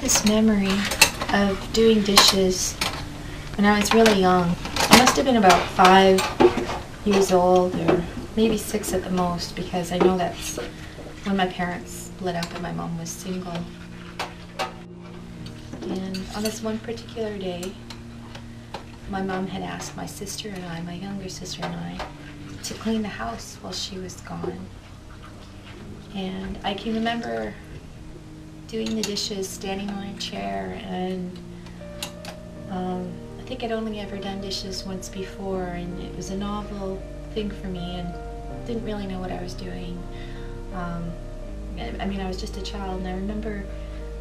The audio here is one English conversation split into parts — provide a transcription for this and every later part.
this memory of doing dishes when I was really young. I must have been about 5 years old, or maybe 6 at the most, because I know that's when my parents split up and my mom was single. And on this one particular day, my mom had asked my sister and I, my younger sister and I, to clean the house while she was gone. And I can remember doing the dishes, standing on a chair, and I think I'd only ever done dishes once before, and it was a novel thing for me, and didn't really know what I was doing. I mean, I was just a child, and I remember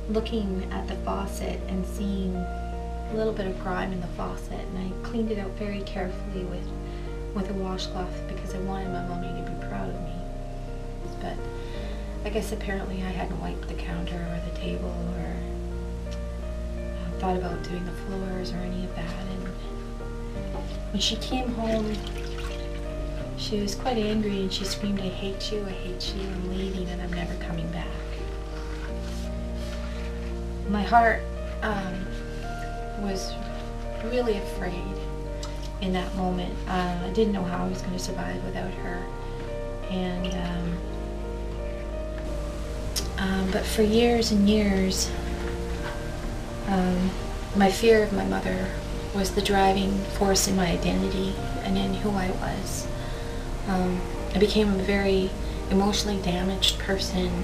looking at the faucet and seeing a little bit of grime in the faucet, and I cleaned it out very carefully with a washcloth because I wanted my mommy to be proud of me. But I guess apparently I hadn't wiped the counter or the table or thought about doing the floors or any of that. And when she came home, she was quite angry, and she screamed, I hate you, I'm leaving, and I'm never coming back. My heart was really afraid in that moment. I didn't know how I was going to survive without her. And but for years and years, my fear of my mother was the driving force in my identity and in who I was. I became a very emotionally damaged person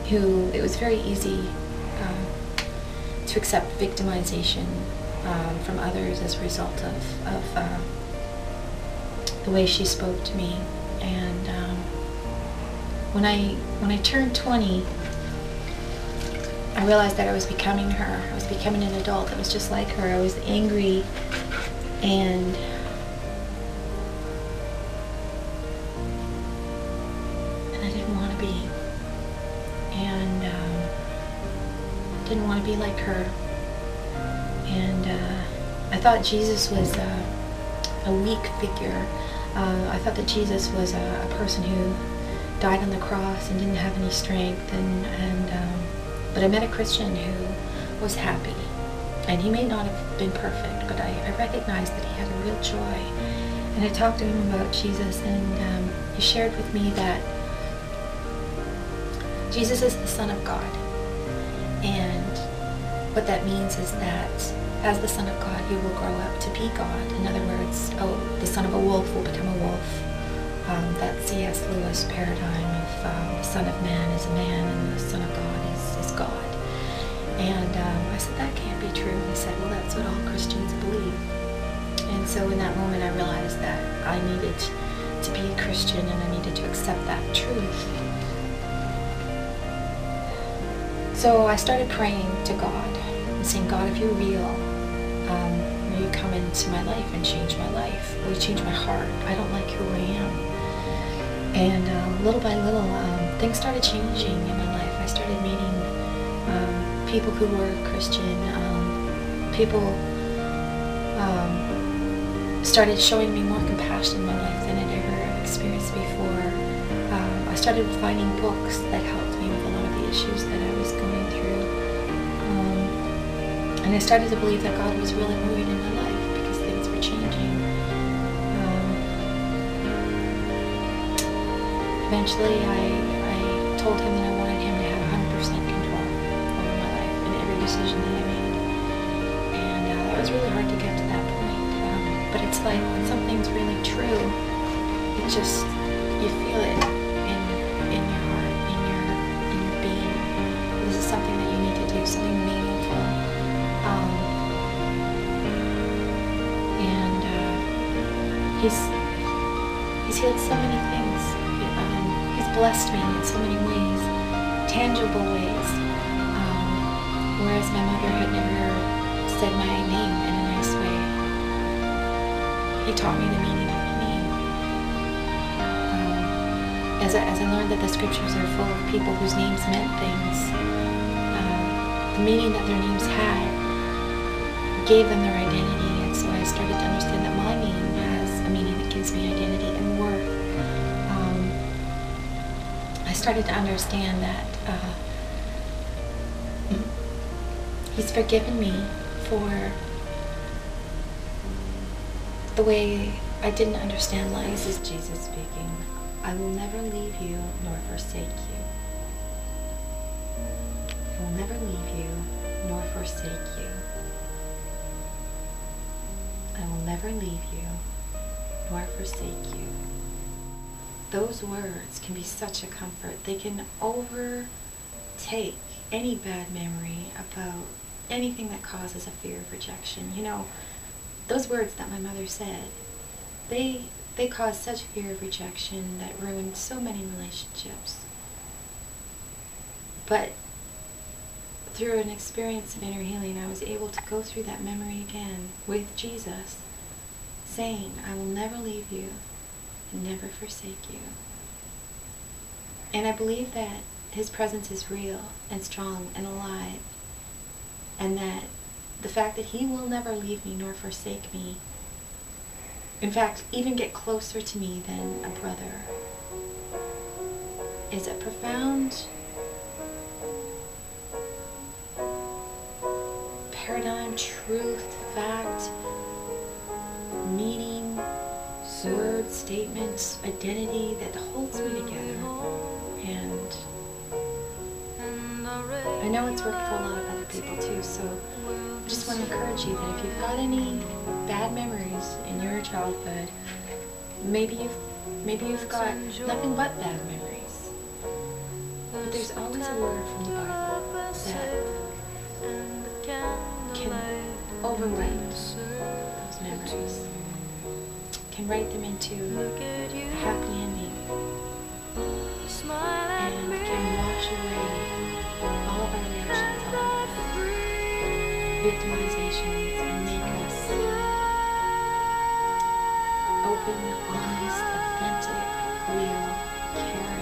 who it was very easy to accept victimization from others as a result of the way she spoke to me. And when I turned 20, I realized that I was becoming her. I was becoming an adult that was just like her. I was angry, and I didn't want to be. And didn't want to be like her. And I thought Jesus was a weak figure. I thought that Jesus was a person who died on the cross and didn't have any strength. But I met a Christian who was happy. And he may not have been perfect, but I recognized that he had a real joy. And I talked to him about Jesus, and he shared with me that Jesus is the Son of God. And what that means is that as the Son of God, he will grow up to be God. In other words, the son of a wolf will become a wolf. That C.S. Lewis paradigm of the Son of Man is a man and the Son of God is God. And I said, that can't be true. He said, well, that's what all Christians believe. And so in that moment, I realized that I needed to be a Christian, and I needed to accept that truth. So I started praying to God and saying, God, if you're real, will you come into my life and change my life? Will you change my heart? I don't like who I am. And little by little, things started changing in my life. I started meeting people who were Christian. People started showing me more compassion in my life than I'd ever experienced before. I started finding books that helped me with a lot of the issues that I was going through. And I started to believe that God was really moving in my life because things were changing. Eventually, I told him that I wanted him to have 100% control over my life and every decision that I made. And that was really hard to get to that point. But it's like when something's really true, it just, you feel it in your heart, in your being. This is something that you need to do, something meaningful. And he's healed so many things. He's blessed me in so many ways, tangible ways. Whereas my mother had never said my name in a nice way. He taught me the meaning of my name. As I learned that the scriptures are full of people whose names meant things, the meaning that their names had gave them their identity, and so I started to understand that my name has a meaning that gives me identity and worth. I started to understand that He's forgiven me for the way I didn't understand life. This is Jesus speaking. I will never leave you nor forsake you. I will never leave you nor forsake you. I will never leave you nor forsake you. Those words can be such a comfort. They can overtake any bad memory about anything that causes a fear of rejection. You know, those words that my mother said, they caused such fear of rejection that ruined so many relationships. But through an experience of inner healing, I was able to go through that memory again with Jesus, saying, I will never leave you and never forsake you. And I believe that His presence is real and strong and alive, and that the fact that He will never leave me nor forsake me, in fact, even get closer to me than a brother, is a profound paradigm, truth, fact, meaning, word, statements, identity that holds me together. And I know it's worked for a lot of other people too, so I just want to encourage you that if you've got any bad memories in your childhood, maybe you've got nothing but bad memories, but there's always a word from the Bible that can overwrite those memories, can write them into a happy ending, and can wash away all of our reactions, all of our victimizations, and make us open, honest, authentic, real, caring,